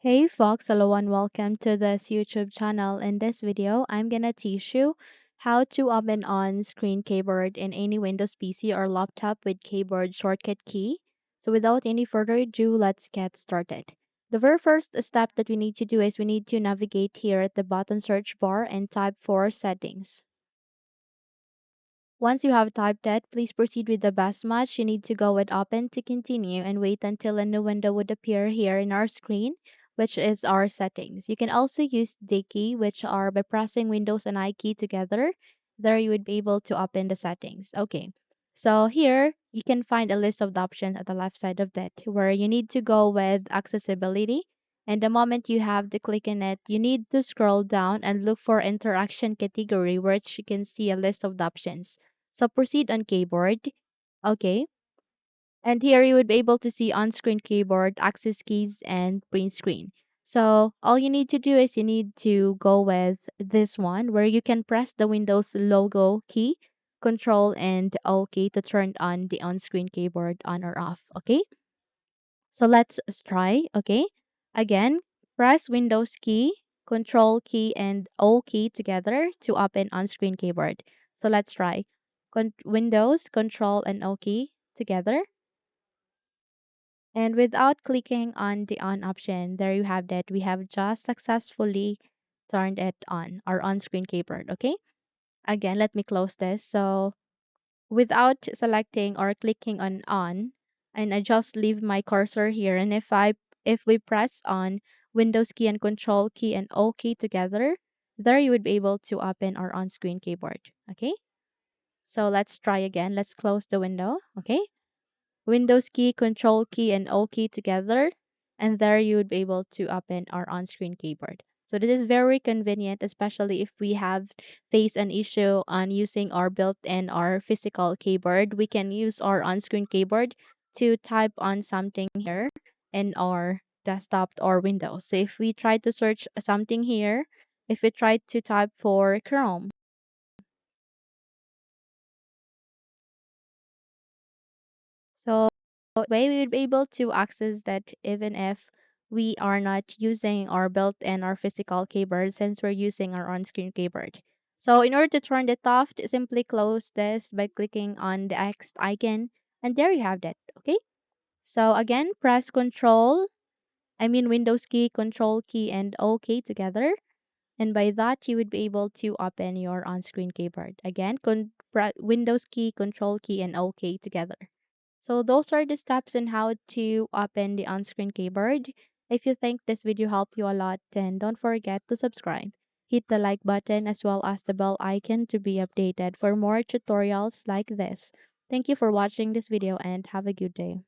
Hey Fox, hello and welcome to this YouTube channel. In this video, I'm gonna teach you how to open on-screen keyboard in any Windows PC or laptop with keyboard shortcut key. So without any further ado, let's get started. The very first step that we need to do is we need to navigate here at the bottom search bar and type for settings. Once you have typed that, please proceed with the best match. You need to go with open to continue and wait until a new window would appear here in our screen, which is our settings. You can also use D key, which are by pressing Windows and I key together. There you would be able to open the settings. Okay. So here you can find a list of the options at the left side of that where you need to go with accessibility. And the moment you have to click in it, you need to scroll down and look for interaction category, which you can see a list of the options. So proceed on keyboard. Okay. And here you would be able to see on-screen keyboard, access keys, and print screen. So all you need to do is you need to go with this one where you can press the Windows logo key, Control and O key to turn on the on-screen keyboard on or off. Okay. So let's try. Okay. Again, press Windows key, Control key, and O key together to open on-screen keyboard. So let's try. Windows, Control, and O key together. And without clicking on the on option, there you have that. We have just successfully turned it on, our on-screen keyboard. Okay. Again, let me close this. So without selecting or clicking on, and I just leave my cursor here, and if we press on Windows key and Control key and O key together, there you would be able to open our on-screen keyboard. Okay. So let's try again. Let's close the window. Okay. Windows key, Control key, and O key together, and there you would be able to open our on-screen keyboard. So this is very convenient, especially if we have faced an issue on using our built-in or physical keyboard. We can use our on-screen keyboard to type on something here in our desktop or Windows. So if we try to search something here, if we try to type for Chrome, so way we would be able to access that even if we are not using our built-in or physical keyboard since we're using our on-screen keyboard. So in order to turn it off, simply close this by clicking on the X icon and there you have that. Okay. So again, press Windows key, Control key, and OK together. And by that, you would be able to open your on-screen keyboard. Again, Windows key, Control key, and OK together. So those are the steps on how to open the on-screen keyboard. If you think this video helped you a lot, then don't forget to subscribe. Hit the like button as well as the bell icon to be updated for more tutorials like this. Thank you for watching this video and have a good day.